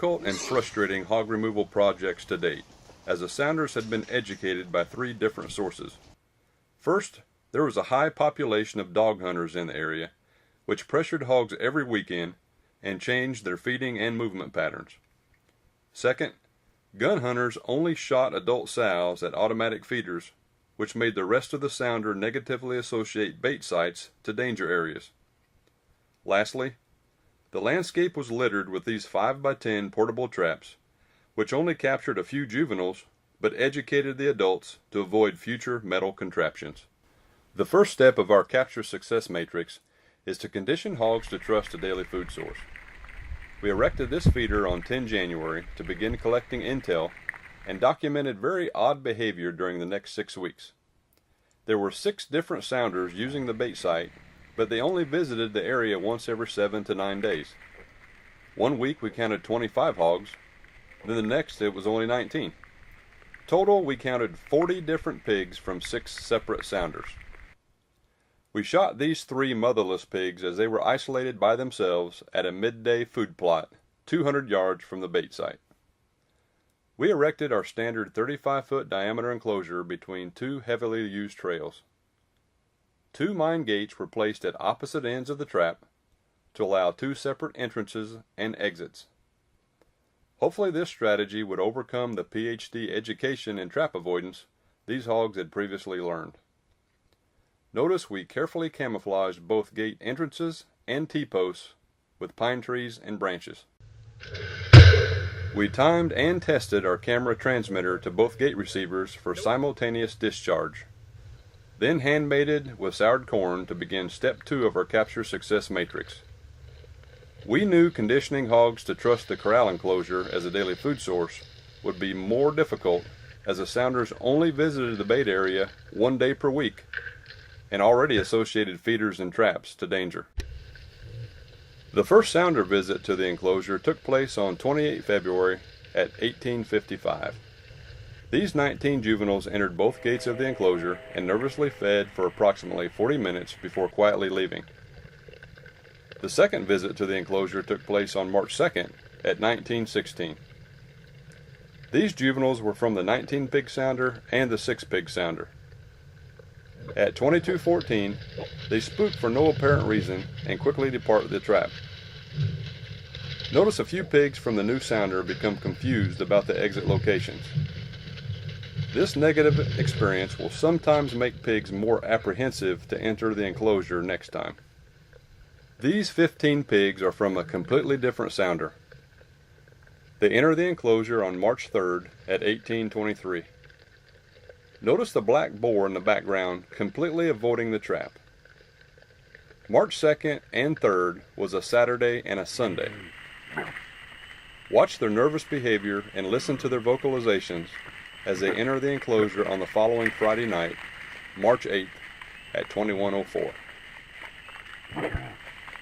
difficult and frustrating hog removal projects to date, as the Sounders had been educated by 3 different sources. First, there was a high population of dog hunters in the area, which pressured hogs every weekend and changed their feeding and movement patterns. Second, gun hunters only shot adult sows at automatic feeders, which made the rest of the Sounder negatively associate bait sites to danger areas. Lastly, the landscape was littered with these 5x10 portable traps, which only captured a few juveniles, but educated the adults to avoid future metal contraptions. The first step of our capture success matrix is to condition hogs to trust a daily food source. We erected this feeder on 10 January to begin collecting intel and documented very odd behavior during the next 6 weeks. There were 6 different Sounders using the bait site, but they only visited the area once every 7 to 9 days. One week we counted 25 hogs, then the next it was only 19. Total, we counted 40 different pigs from 6 separate Sounders. We shot these 3 motherless pigs as they were isolated by themselves at a midday food plot 200 yards from the bait site. We erected our standard 35-foot diameter enclosure between 2 heavily used trails. 2 mine gates were placed at opposite ends of the trap to allow 2 separate entrances and exits. Hopefully this strategy would overcome the PhD education in trap avoidance these hogs had previously learned. Notice we carefully camouflaged both gate entrances and T-posts with pine trees and branches. We timed and tested our camera transmitter to both gate receivers for simultaneous discharge, then hand-mated with soured corn to begin step 2 of our capture success matrix. We knew conditioning hogs to trust the corral enclosure as a daily food source would be more difficult, as the Sounders only visited the bait area 1 day per week and already associated feeders and traps to danger. The first Sounder visit to the enclosure took place on 28 February at 1855. These 19 juveniles entered both gates of the enclosure and nervously fed for approximately 40 minutes before quietly leaving. The second visit to the enclosure took place on March 2nd at 1916. These juveniles were from the 19-pig Sounder and the 6-pig Sounder. At 22:14, they spook for no apparent reason and quickly depart the trap. Notice a few pigs from the new Sounder become confused about the exit locations. This negative experience will sometimes make pigs more apprehensive to enter the enclosure next time. These 15 pigs are from a completely different Sounder. They enter the enclosure on March 3rd at 18:23. Notice the black boar in the background completely avoiding the trap. March 2nd and 3rd was a Saturday and a Sunday. Watch their nervous behavior and listen to their vocalizations as they enter the enclosure on the following Friday night, March 8th at 21:04.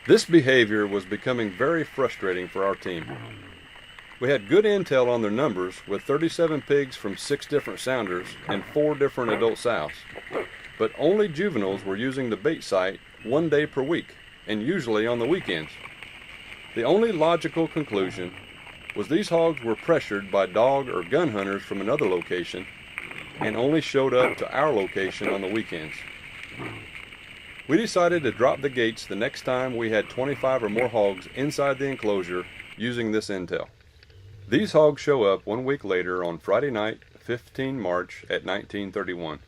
This behavior was becoming very frustrating for our team. We had good intel on their numbers with 37 pigs from 6 different Sounders and 4 different adult sows, but only juveniles were using the bait site 1 day per week and usually on the weekends. The only logical conclusion was these hogs were pressured by dog or gun hunters from another location and only showed up to our location on the weekends. We decided to drop the gates the next time we had 25 or more hogs inside the enclosure using this intel. These hogs show up 1 week later on Friday night, 15 March at 1931.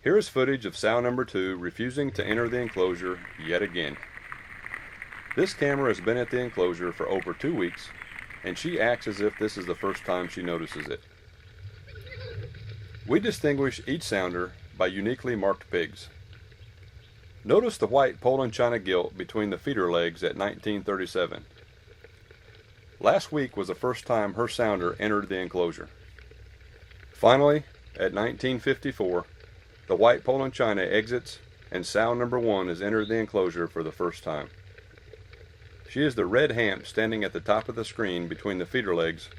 Here is footage of sow number 2 refusing to enter the enclosure yet again. This camera has been at the enclosure for over 2 weeks, and she acts as if this is the first time she notices it. We distinguish each Sounder by uniquely marked pigs. Notice the white Poland China gilt between the feeder legs at 1937. Last week was the first time her Sounder entered the enclosure. Finally, at 1954, the white Poland China exits and sow number 1 has entered the enclosure for the first time. She is the red hamp standing at the top of the screen between the feeder legs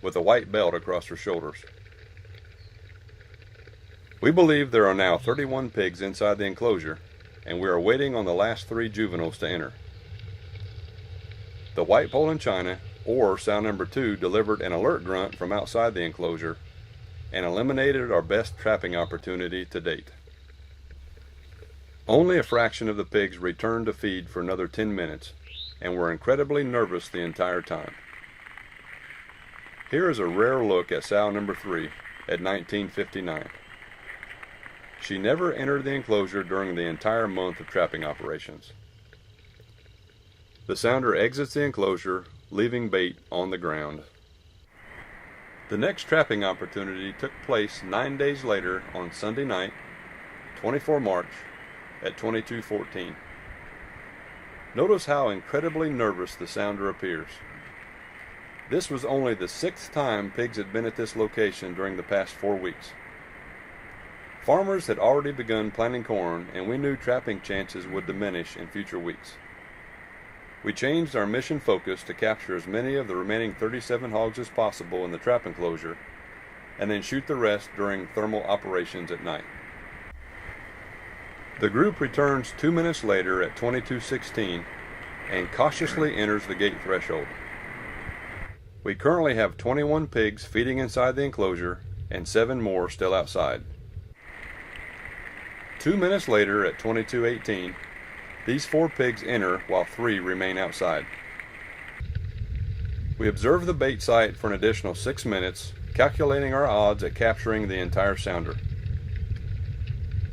with a white belt across her shoulders. We believe there are now 31 pigs inside the enclosure, and we are waiting on the last 3 juveniles to enter. The white Poland China or sound number 2 delivered an alert grunt from outside the enclosure and eliminated our best trapping opportunity to date. Only a fraction of the pigs returned to feed for another 10 minutes and were incredibly nervous the entire time. Here is a rare look at sow number 3 at 1959. She never entered the enclosure during the entire month of trapping operations. The sounder exits the enclosure, leaving bait on the ground. The next trapping opportunity took place 9 days later on Sunday night, 24 March, at 22:14. Notice how incredibly nervous the sounder appears. This was only the 6th time pigs had been at this location during the past 4 weeks. Farmers had already begun planting corn, and we knew trapping chances would diminish in future weeks. We changed our mission focus to capture as many of the remaining 37 hogs as possible in the trap enclosure, and then shoot the rest during thermal operations at night. The group returns 2 minutes later at 22:16 and cautiously enters the gate threshold. We currently have 21 pigs feeding inside the enclosure and 7 more still outside. 2 minutes later at 22:18, these 4 pigs enter while 3 remain outside. We observe the bait site for an additional 6 minutes, calculating our odds at capturing the entire sounder.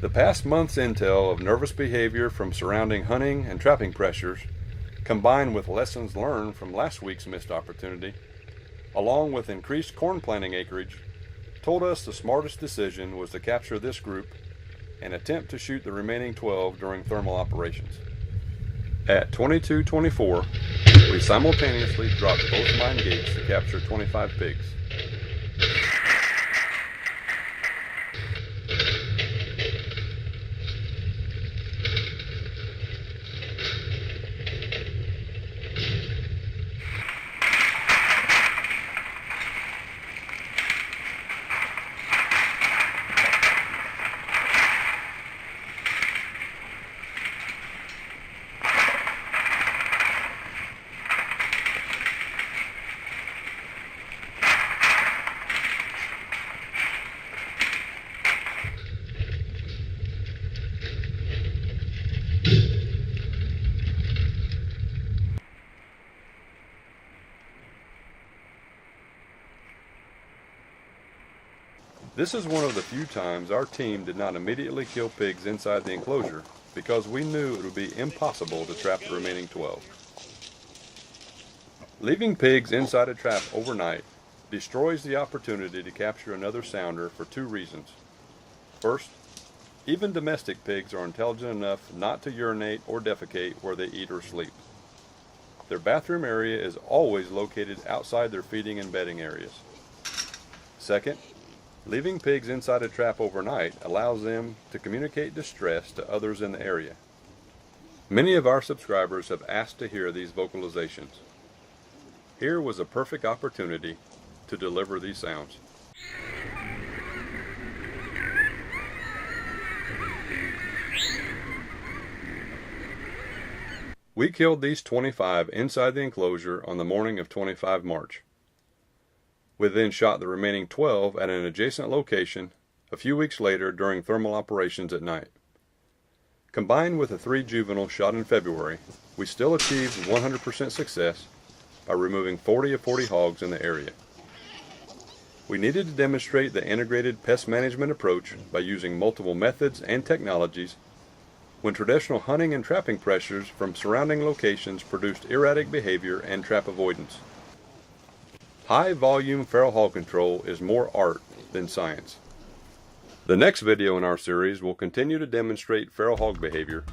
The past month's intel of nervous behavior from surrounding hunting and trapping pressures, combined with lessons learned from last week's missed opportunity, along with increased corn planting acreage, told us the smartest decision was to capture this group and attempt to shoot the remaining 12 during thermal operations. At 22:24, we simultaneously dropped both mine gates to capture 25 pigs. This is one of the few times our team did not immediately kill pigs inside the enclosure because we knew it would be impossible to trap the remaining 12. Leaving pigs inside a trap overnight destroys the opportunity to capture another sounder for 2 reasons. First, even domestic pigs are intelligent enough not to urinate or defecate where they eat or sleep. Their bathroom area is always located outside their feeding and bedding areas. Second, leaving pigs inside a trap overnight allows them to communicate distress to others in the area. Many of our subscribers have asked to hear these vocalizations. Here was a perfect opportunity to deliver these sounds. We killed these 25 inside the enclosure on the morning of 25 March. We then shot the remaining 12 at an adjacent location a few weeks later during thermal operations at night. Combined with the 3 juveniles shot in February, we still achieved 100% success by removing 40 of 40 hogs in the area. We needed to demonstrate the integrated pest management approach by using multiple methods and technologies when traditional hunting and trapping pressures from surrounding locations produced erratic behavior and trap avoidance. High volume feral hog control is more art than science. The next video in our series will continue to demonstrate feral hog behavior